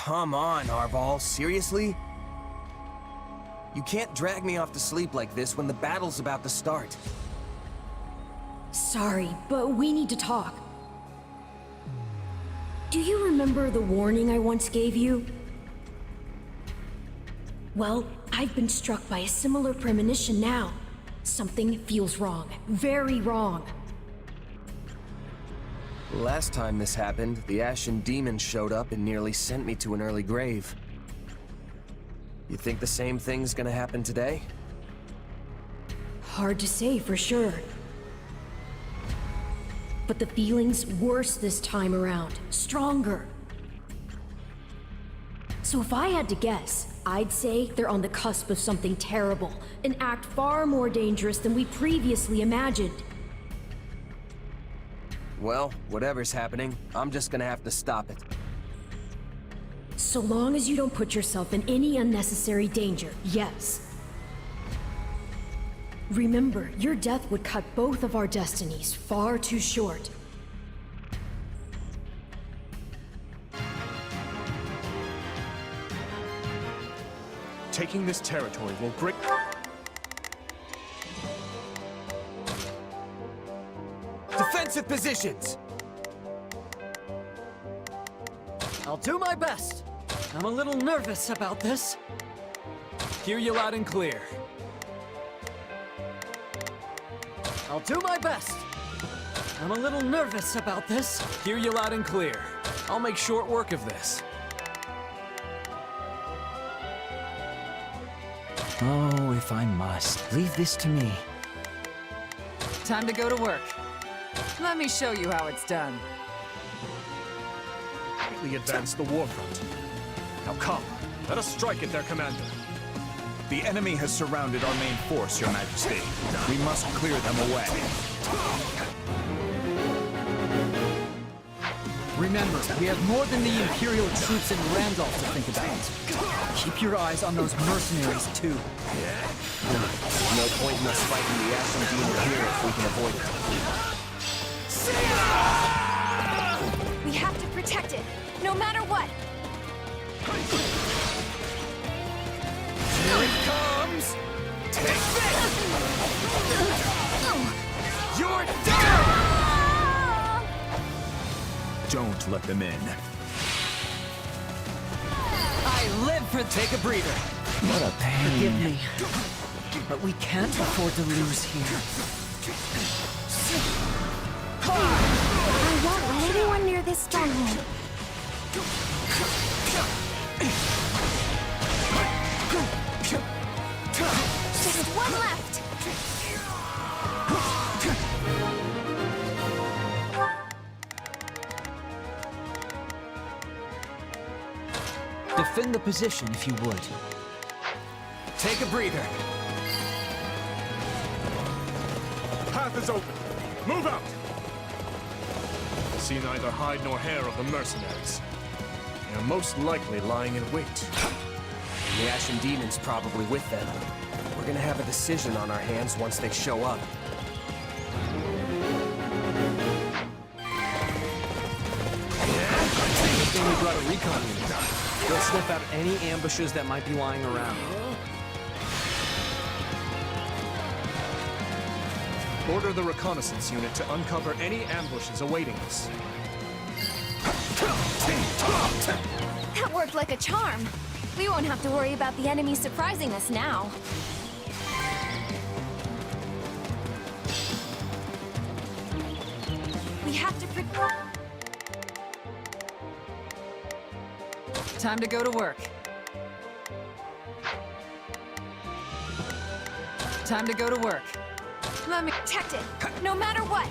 Come on, Arball, seriously? You can't drag me off to sleep like this when the battle's about to start. Sorry, but we need to talk. Do you remember the warning I once gave you? Well, I've been struck by a similar premonition now. Something feels wrong. Very wrong. Last time this happened, the Ashen demon showed up and nearly sent me to an early grave. You think the same thing's gonna happen today? Hard to say for sure. But the feeling's worse this time around. Stronger. So if I had to guess, I'd say they're on the cusp of something terrible. An act far more dangerous than we previously imagined. Well, whatever's happening, I'm just gonna have to stop it. So long as you don't put yourself in any unnecessary danger, yes. Remember, your death would cut both of our destinies far too short. Taking this territory will break... Defensive positions! I'll do my best. I'm a little nervous about this. Hear you loud and clear. I'll do my best. I'm a little nervous about this. Hear you loud and clear. I'll make short work of this. Oh, if I must. Leave this to me. Time to go to work. Let me show you how it's done. greatly advance the war front. Now come, let us strike at their commander. The enemy has surrounded our main force, Your Majesty. We must clear them away. Remember, we have more than the Imperial troops in Randolph to think about. Keep your eyes on those mercenaries, too. There's no point in us fighting the Ashen demon here if we can avoid it. We have to protect it, no matter what. Here it comes! Take this! You're done! Don't let them in. I live for take a breather. What a pain. Forgive me, but we can't afford to lose here. I won't let anyone near this stronghold. Just one left. Defend the position if you would. Take a breather. The path is open. Move out! See neither hide nor hair of the mercenaries. They are most likely lying in wait. The Ashen demon's probably with them. We're gonna have a decision on our hands once they show up. Good thing we brought a recon unit. They'll sniff out any ambushes that might be lying around. Order the reconnaissance unit to uncover any ambushes awaiting us. That worked like a charm. We won't have to worry about the enemy surprising us now. We have to Time to go to work. Time to go to work. let me protect it, no matter what.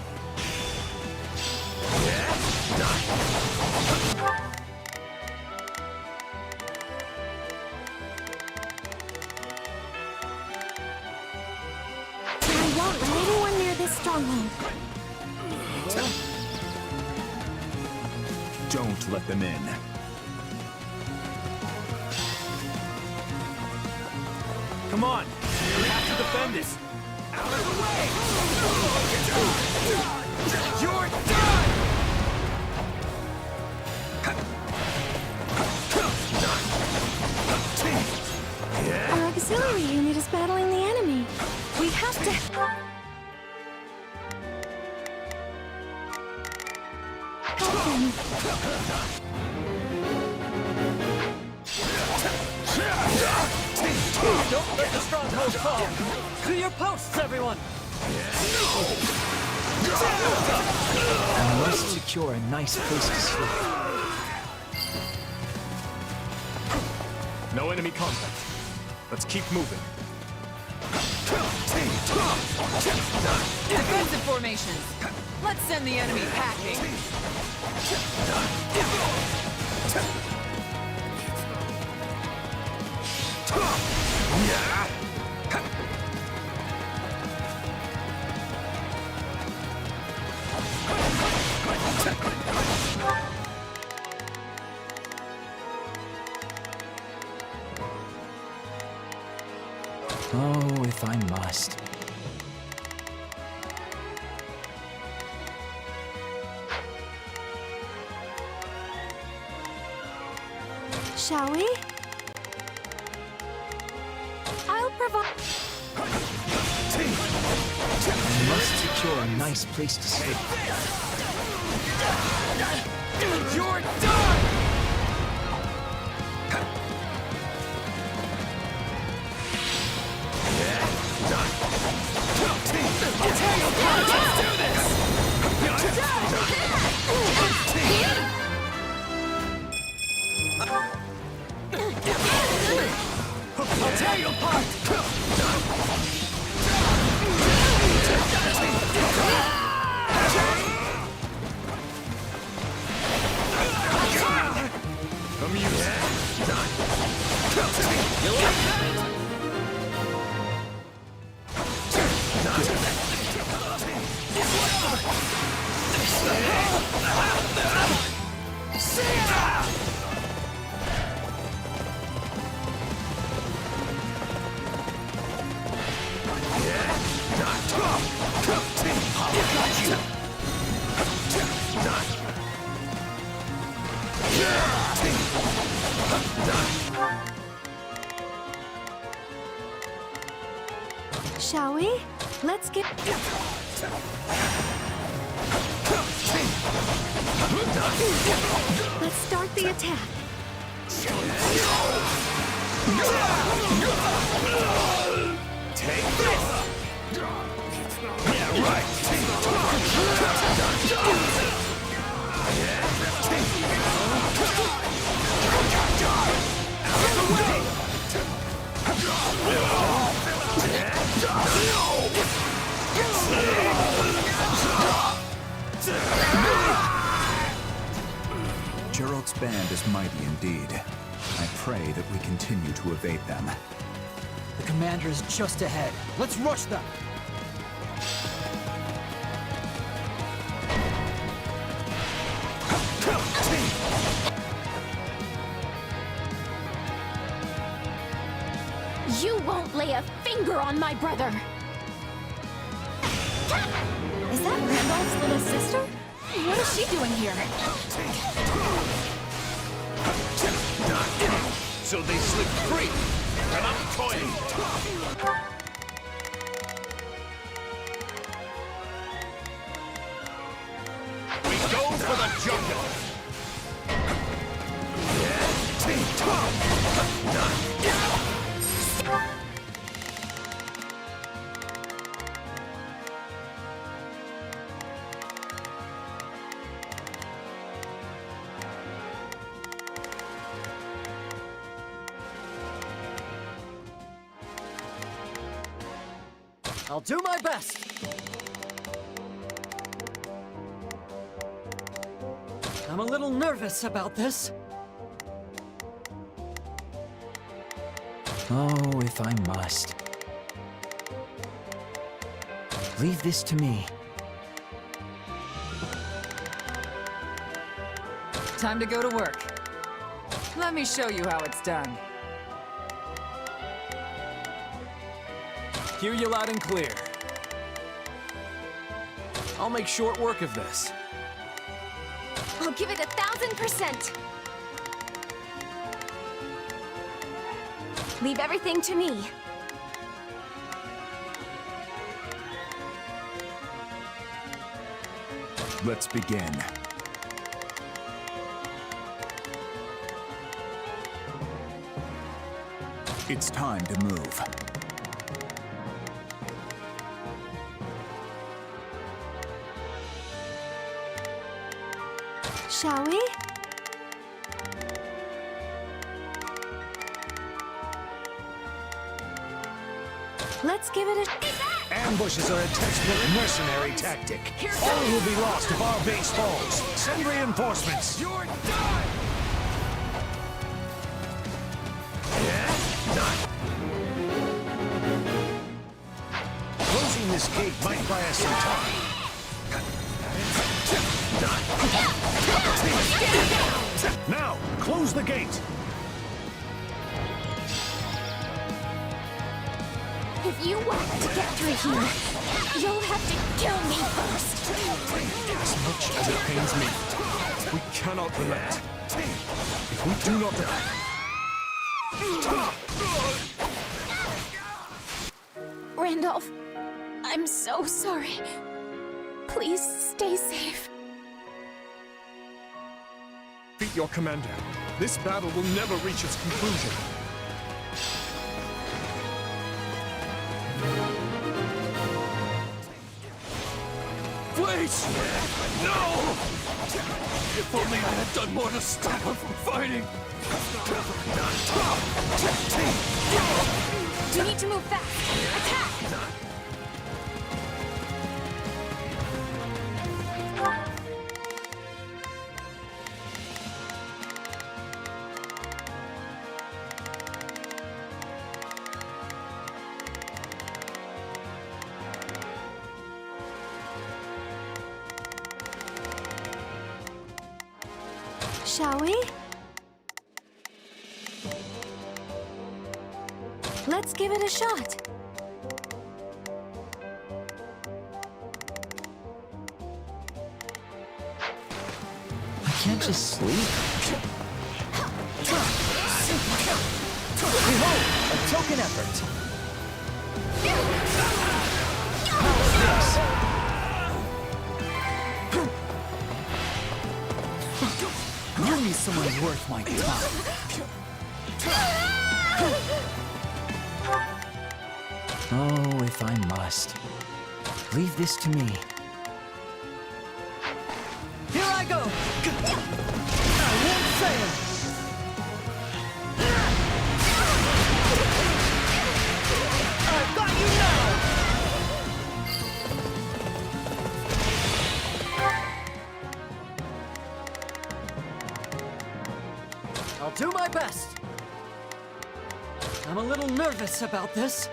I won't let anyone near this stronghold. Don't let them in. Come on! We have to defend this! Out of the way! You're done! auxiliary unit is battling the enemy. We have to... help them. Don't let the stronghold fall! To your posts, everyone! I must secure a nice place to sleep. No enemy contact. Let's keep moving. Defensive formations. Let's send the enemy packing. Oh, if I must. Shall we? I'll provide... I must secure a nice place to sleep. You're done! I'll tear you apart! Shall we? Let's get... Let's start the attack. Take this! Yeah, right! Gerald's band is mighty indeed. I pray that we continue to evade them. The commander is just ahead. Let's rush them! You won't lay a finger on my brother! Is that Randolph's little sister? What is she doing here? So they slip free. And I'm toying. We go for the jungle. I'll do my best! I'm a little nervous about this. Oh, if I must. Leave this to me. Time to go to work. Let me show you how it's done. Hear you loud and clear. I'll make short work of this. I'll give it 1,000%. Leave everything to me. Let's begin. It's time to move. Shall we? Let's give it a... Ambushes are a textbook mercenary tactic. All will be lost if our base falls. Send reinforcements. You're done! Closing this gate might buy us some time. Now, close the gate. If you want to get through here, you'll have to kill me first. As much as it pains me, we cannot relent. If we do not... Randolph, I'm so sorry. Please stay safe. Defeat your commander. This battle will never reach its conclusion. Please! No! If only I had done more to stop her from fighting! You need to move fast. Attack! Shall we? Let's give it a shot. I can't just sleep. Behold, a token effort. How's this? You'll need someone worth my time. Oh, if I must. Leave this to me. Here I go! I won't fail! I've got you now! I'll do my best. I'm a little nervous about this.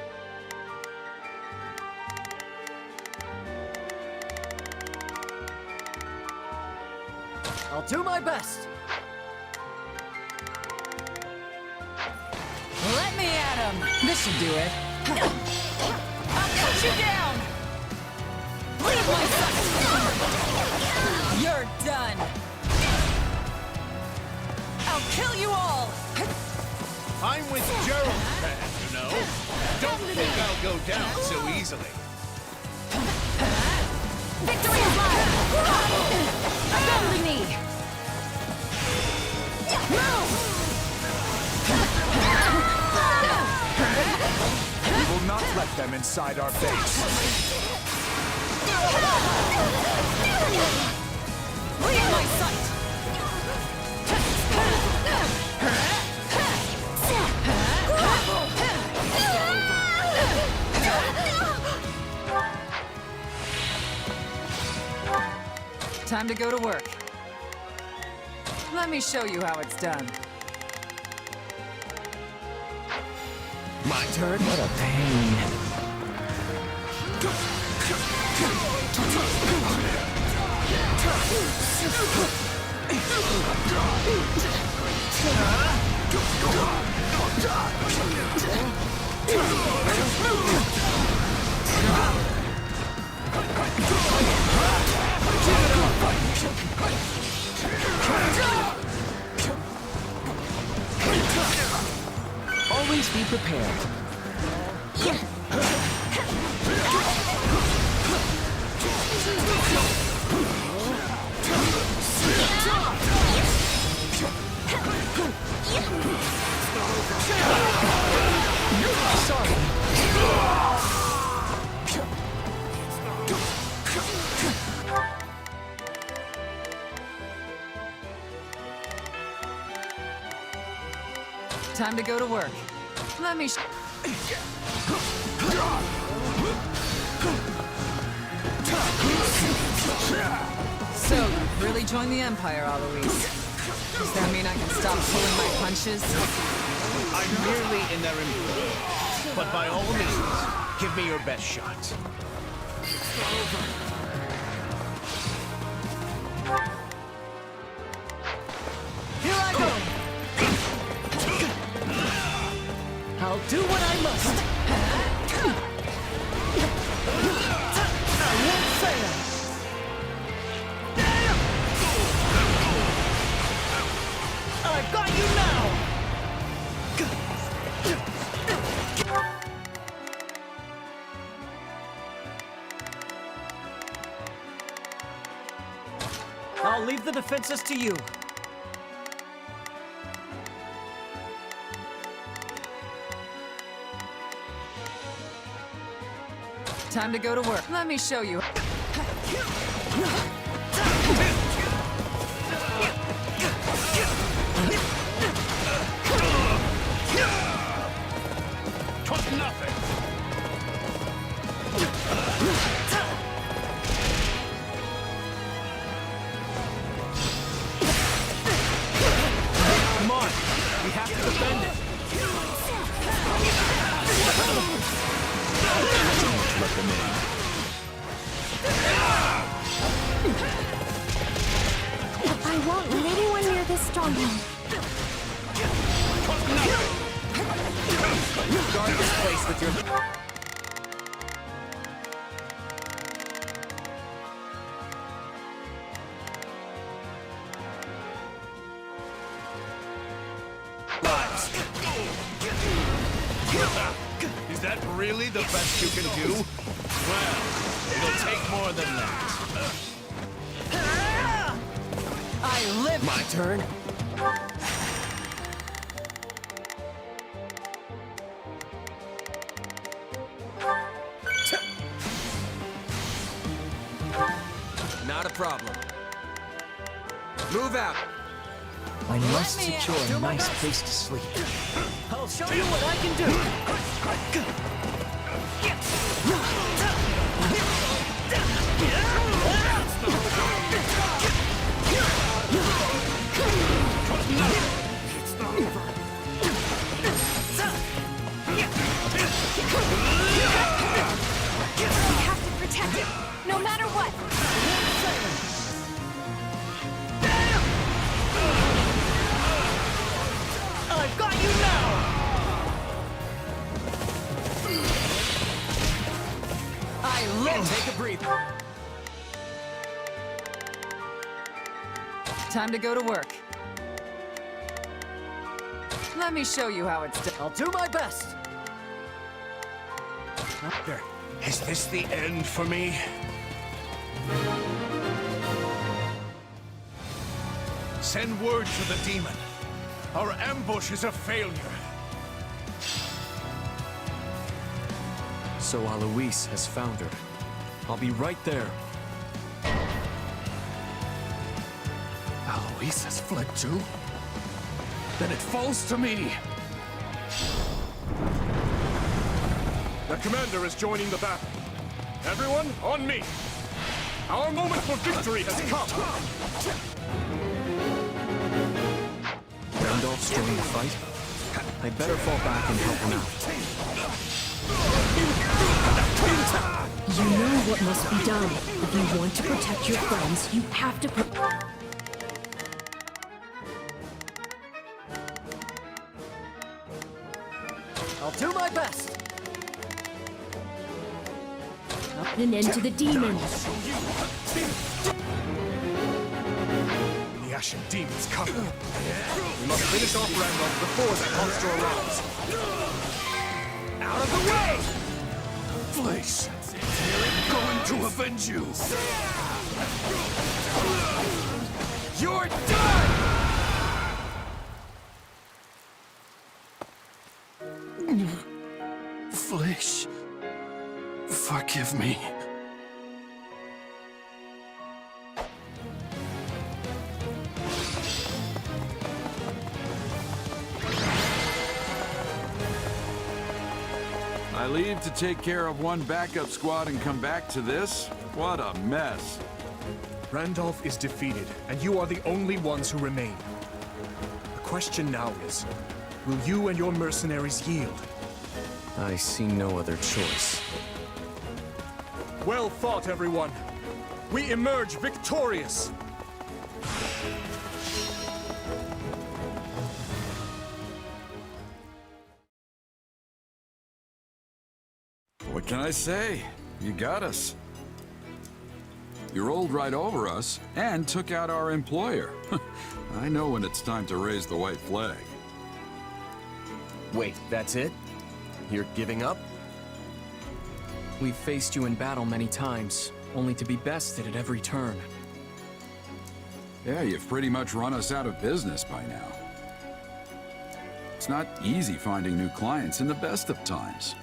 I'll do my best. Let me at him! This should do it. I'll cut you down! Leave my side! You're done! I'll kill you all! I'm with Gerald, man, you know. Don't think I'll go down so easily. Victory is mine! Assembly me! We will not let them inside our base. Leave my sight! Time to go to work. Let me show you how it's done. My turn? What a pain. Always be prepared. Time to go to work. Let me So, you've really joined the Empire, Alois. Does that mean I can stop pulling my punches? I'm merely in their employ. But by all means, give me your best shot. Here I go! I'll do what I must. I won't fail. I've got you now! I'll leave the defenses to you. Time to go to work. Let me show you. Twas nothing. Come on, we have to defend it. Let them in. I won't let anyone near this stronghold. Guard this place with your... Is that really the best you can do? Well, it'll take more than that. I live. My turn? Not a problem. Move out. I must secure a nice place to sleep. I'll show you what I can do. We have to protect it, no matter what. I've got you now. I live. Take a breather. Time to go to work. Let me show you how it's done. I'll do my best. Is this the end for me? Send word to the demon. Our ambush is a failure. So Alois has found her. I'll be right there. Alois has fled too? Then it falls to me. The commander is joining the battle. Everyone, on me! Our moment for victory has come! Randolph's joined the fight. I better fall back and help him out. You know what must be done. If you want to protect your friends, you have to I'll do my best. put an end to the demons. The Ashen demon's coming. We must finish off Randolph before that monster arrives. Out of the way! Place. Going to avenge you. You're done! Flesh, forgive me. I leave to take care of one backup squad and come back to this? What a mess. Randolph is defeated, and you are the only ones who remain. The question now is, will you and your mercenaries yield? I see no other choice. Well fought, everyone! We emerge victorious! What can I say? You got us. You rolled right over us and took out our employer. I know when it's time to raise the white flag. Wait, that's it? You're giving up? We've faced you in battle many times, only to be bested at every turn. Yeah, you've pretty much run us out of business by now. It's not easy finding new clients in the best of times.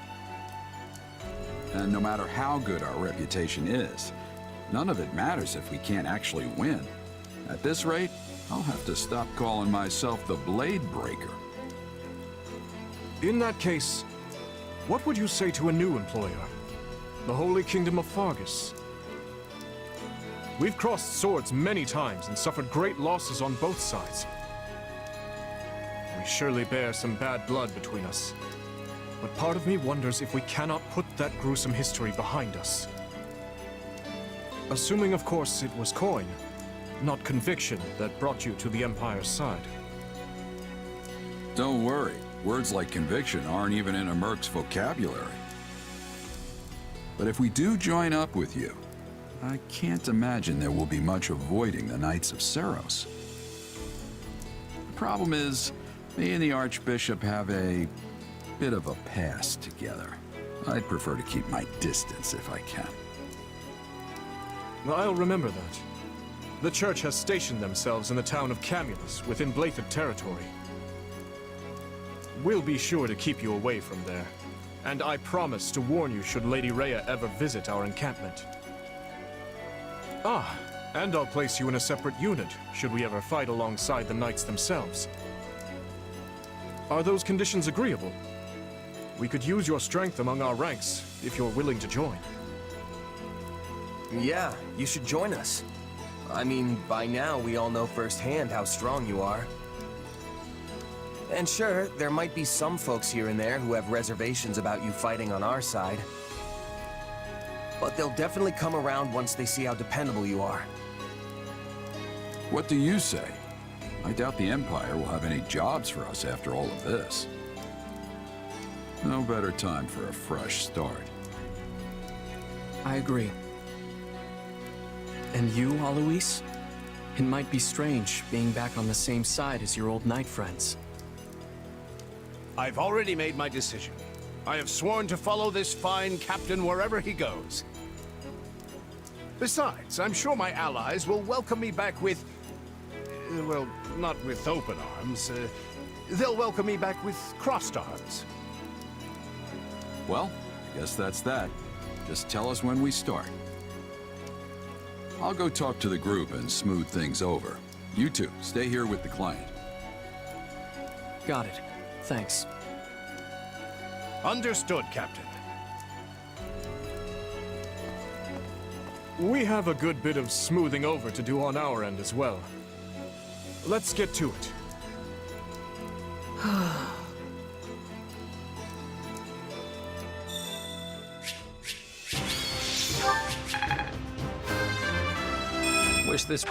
And no matter how good our reputation is, none of it matters if we can't actually win. At this rate, I'll have to stop calling myself the Blade Breaker. In that case, what would you say to a new employer? The Holy Kingdom of Fargus. We've crossed swords many times and suffered great losses on both sides. We surely bear some bad blood between us. But part of me wonders if we cannot put that gruesome history behind us. Assuming, of course, it was coin, not conviction, that brought you to the Empire's side. Don't worry, words like conviction aren't even in a merc's vocabulary. But if we do join up with you, I can't imagine there will be much avoiding the Knights of Seros. The problem is, me and the Archbishop have a bit of a past together. I'd prefer to keep my distance if I can. I'll remember that. The Church has stationed themselves in the town of Camulus, within Blathid territory. We'll be sure to keep you away from there. And I promise to warn you should Lady Rhea ever visit our encampment. Ah, and I'll place you in a separate unit, should we ever fight alongside the knights themselves. Are those conditions agreeable? We could use your strength among our ranks, if you're willing to join. Yeah, you should join us. I mean, by now we all know firsthand how strong you are. And sure, there might be some folks here and there who have reservations about you fighting on our side. But they'll definitely come around once they see how dependable you are. What do you say? I doubt the Empire will have any jobs for us after all of this. No better time for a fresh start. I agree. And you, Alois? It might be strange being back on the same side as your old knight friends. I've already made my decision. I have sworn to follow this fine captain wherever he goes. Besides, I'm sure my allies will welcome me back with... well, not with open arms. They'll welcome me back with crossed arms. Well, I guess that's that. Just tell us when we start. I'll go talk to the group and smooth things over. You two, stay here with the client. Got it. Thanks. Understood, Captain. We have a good bit of smoothing over to do on our end as well. Let's get to it. Wish this...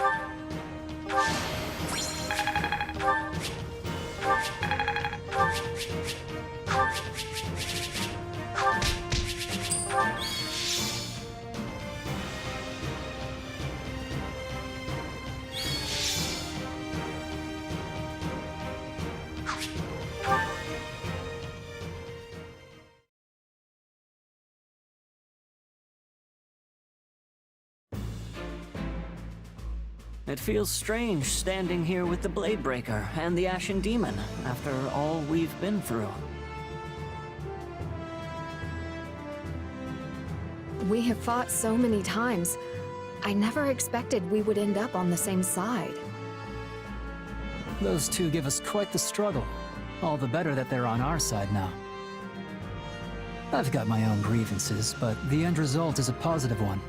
It feels strange standing here with the Bladebreaker and the Ashen Demon after all we've been through. We have fought so many times. I never expected we would end up on the same side. Those two give us quite the struggle. All the better that they're on our side now. I've got my own grievances, but the end result is a positive one.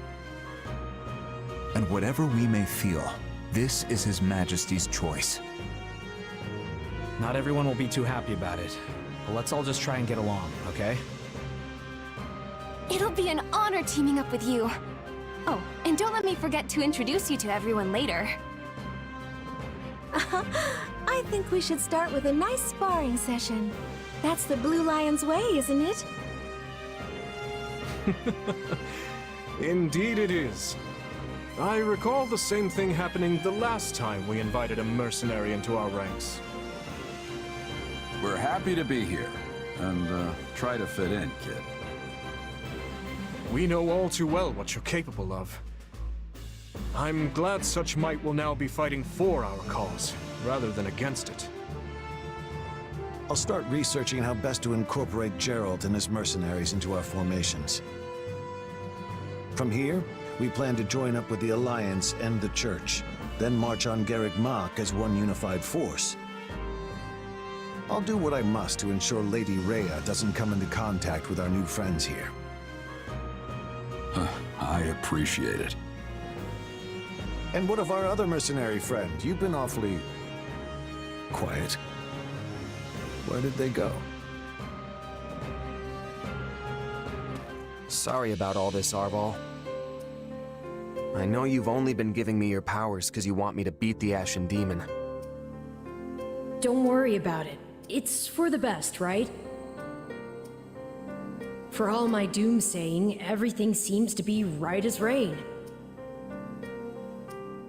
And whatever we may feel, this is His Majesty's choice. Not everyone will be too happy about it, but let's all just try and get along, okay? It'll be an honor teaming up with you. Oh, and don't let me forget to introduce you to everyone later. I think we should start with a nice sparring session. That's the Blue Lion's way, isn't it? Indeed it is. I recall the same thing happening the last time we invited a mercenary into our ranks. We're happy to be here, and try to fit in, kid. We know all too well what you're capable of. I'm glad such might will now be fighting for our cause, rather than against it. I'll start researching how best to incorporate Geralt and his mercenaries into our formations. From here, we plan to join up with the Alliance and the Church, then march on Garreg Mach as one unified force. I'll do what I must to ensure Lady Rhea doesn't come into contact with our new friends here. I appreciate it. And what of our other mercenary friend? You've been awfully quiet. Where did they go? Sorry about all this, Arval. I know you've only been giving me your powers because you want me to beat the Ashen Demon. Don't worry about it. It's for the best, right? For all my doomsaying, everything seems to be right as rain.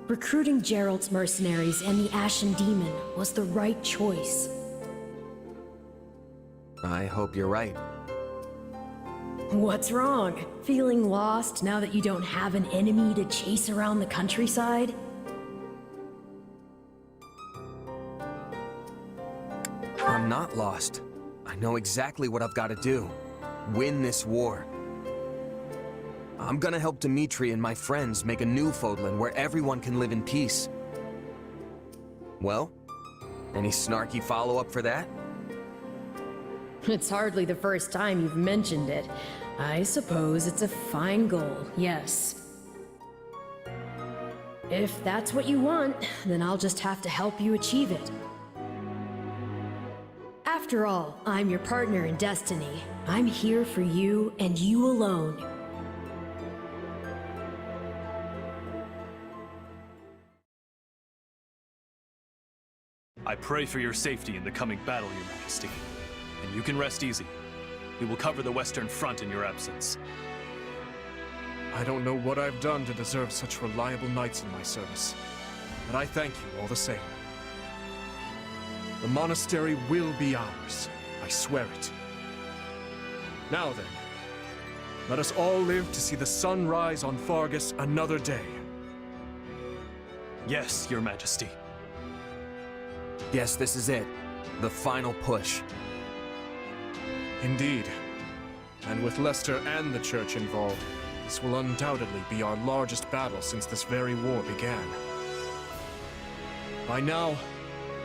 Recruiting Geralt's mercenaries and the Ashen Demon was the right choice. I hope you're right. What's wrong? Feeling lost now that you don't have an enemy to chase around the countryside? I'm not lost. I know exactly what I've got to do. Win this war. I'm gonna help Dimitri and my friends make a new Fodlan where everyone can live in peace. Well, any snarky follow-up for that? It's hardly the first time you've mentioned it. I suppose it's a fine goal, yes. If that's what you want, then I'll just have to help you achieve it. After all, I'm your partner in destiny. I'm here for you and you alone. I pray for your safety in the coming battle, Your Majesty. And you can rest easy. We will cover the Western Front in your absence. I don't know what I've done to deserve such reliable knights in my service, but I thank you all the same. The monastery will be ours. I swear it. Now then, let us all live to see the sun rise on Fargus another day. Yes, Your Majesty. Yes, this is it. The final push. Indeed. And with Leicester and the Church involved, this will undoubtedly be our largest battle since this very war began. By now,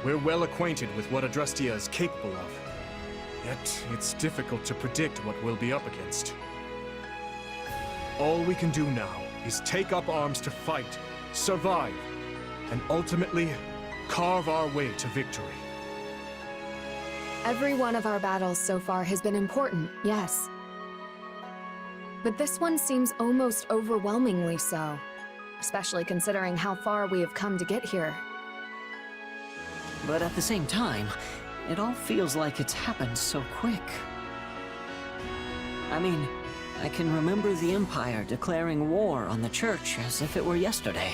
we're well acquainted with what Adrestia is capable of. Yet, it's difficult to predict what we'll be up against. All we can do now is take up arms to fight, survive, and ultimately, carve our way to victory. Every one of our battles so far has been important, yes. But this one seems almost overwhelmingly so, especially considering how far we have come to get here. But at the same time, it all feels like it's happened so quick. I mean, I can remember the Empire declaring war on the Church as if it were yesterday.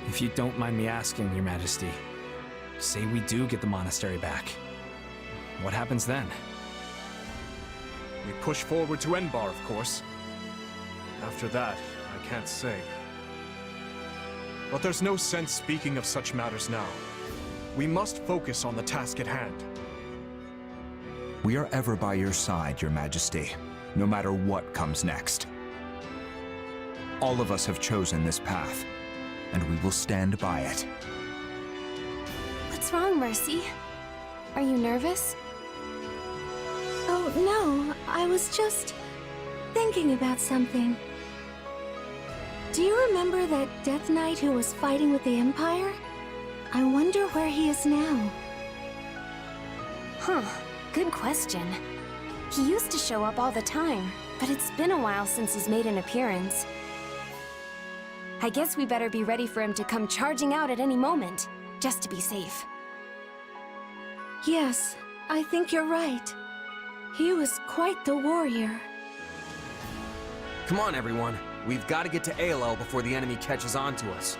If you don't mind me asking, Your Majesty, say we do get the monastery back. What happens then? We push forward to Enbar, of course. After that, I can't say. But there's no sense speaking of such matters now. We must focus on the task at hand. We are ever by your side, Your Majesty, no matter what comes next. All of us have chosen this path, and we will stand by it. What's wrong, Mercy? Are you nervous? Oh, no. I was just thinking about something. Do you remember that Death Knight who was fighting with the Empire? I wonder where he is now. Huh. Good question. He used to show up all the time, but it's been a while since he's made an appearance. I guess we better be ready for him to come charging out at any moment, just to be safe. Yes, I think you're right. He was quite the warrior. Come on, everyone. We've got to get to ALL before the enemy catches on to us.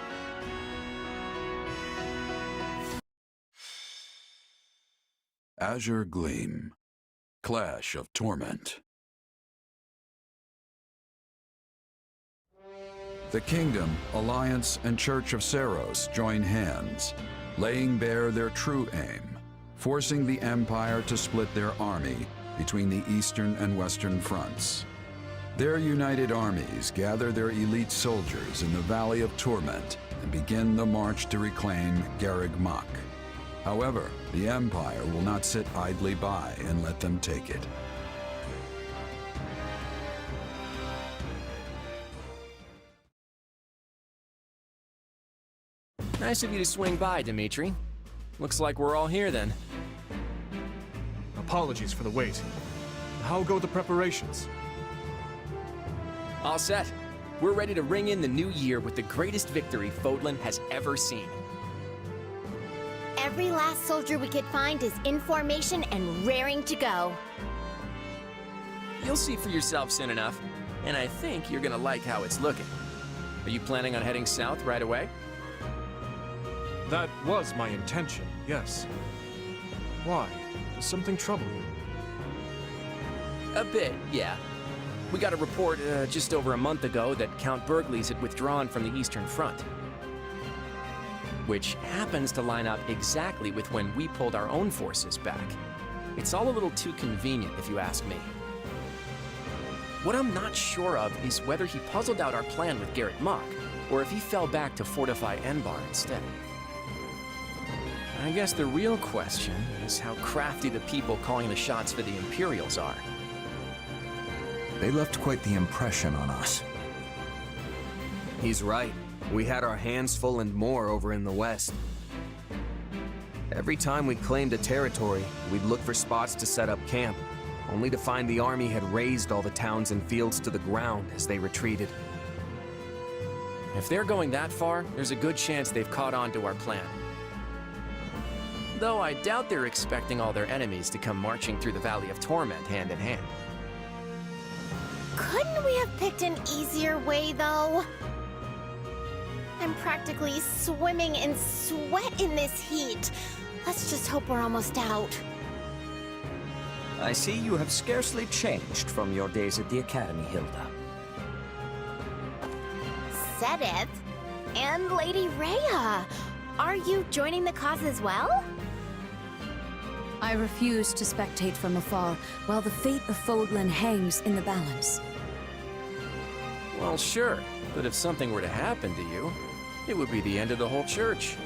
Azure Gleam. Clash of Torment. The Kingdom, Alliance, and Church of Seiros join hands, laying bare their true aim, forcing the Empire to split their army between the Eastern and Western fronts. Their united armies gather their elite soldiers in the Valley of Torment and begin the march to reclaim Garreg Mach. However, the Empire will not sit idly by and let them take it. Nice of you to swing by, Dimitri. Looks like we're all here then. Apologies for the wait. How go the preparations? All set. We're ready to ring in the new year with the greatest victory Fodlan has ever seen. Every last soldier we could find is in formation and raring to go. You'll see for yourself soon enough, and I think you're gonna like how it's looking. Are you planning on heading south right away? That was my intention, yes. Why? Does something trouble you? A bit, yeah. We got a report just over a month ago that Count Bergley's had withdrawn from the Eastern Front. Which happens to line up exactly with when we pulled our own forces back. It's all a little too convenient, if you ask me. What I'm not sure of is whether he puzzled out our plan with Garreg Mach, or if he fell back to fortify Enbar instead. I guess the real question is how crafty the people calling the shots for the Imperials are. They left quite the impression on us. He's right. We had our hands full and more over in the west. Every time we claimed a territory, we'd look for spots to set up camp, only to find the army had razed all the towns and fields to the ground as they retreated. If they're going that far, there's a good chance they've caught on to our plan. Though I doubt they're expecting all their enemies to come marching through the Valley of Torment hand in hand. Couldn't we have picked an easier way, though? I'm practically swimming in sweat in this heat. Let's just hope we're almost out. I see you have scarcely changed from your days at the Academy, Hilda. Sedith and Lady Rhea, are you joining the cause as well? I refuse to spectate from afar while the fate of Fodlan hangs in the balance. Well, sure, but if something were to happen to you, it would be the end of the whole church.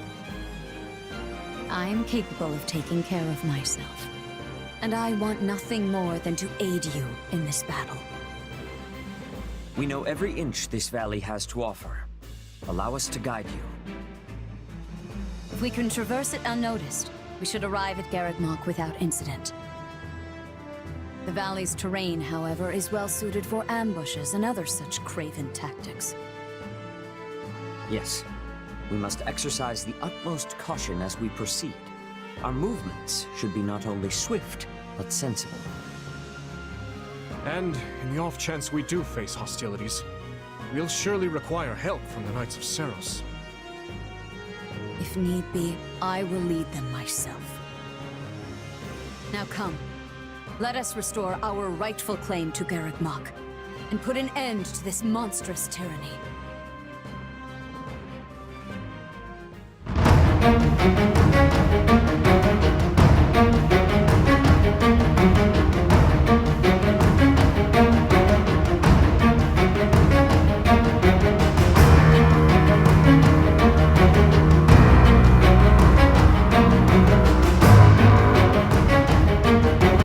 I'm capable of taking care of myself, and I want nothing more than to aid you in this battle. We know every inch this valley has to offer. Allow us to guide you. If we can traverse it unnoticed, we should arrive at Garreg Mach without incident. The valley's terrain, however, is well suited for ambushes and other such craven tactics. Yes, we must exercise the utmost caution as we proceed. Our movements should be not only swift, but sensible. And in the off chance we do face hostilities, we'll surely require help from the Knights of Seiros. If need be, I will lead them myself. Now come, let us restore our rightful claim to Garreg Mach, and put an end to this monstrous tyranny. Thank you.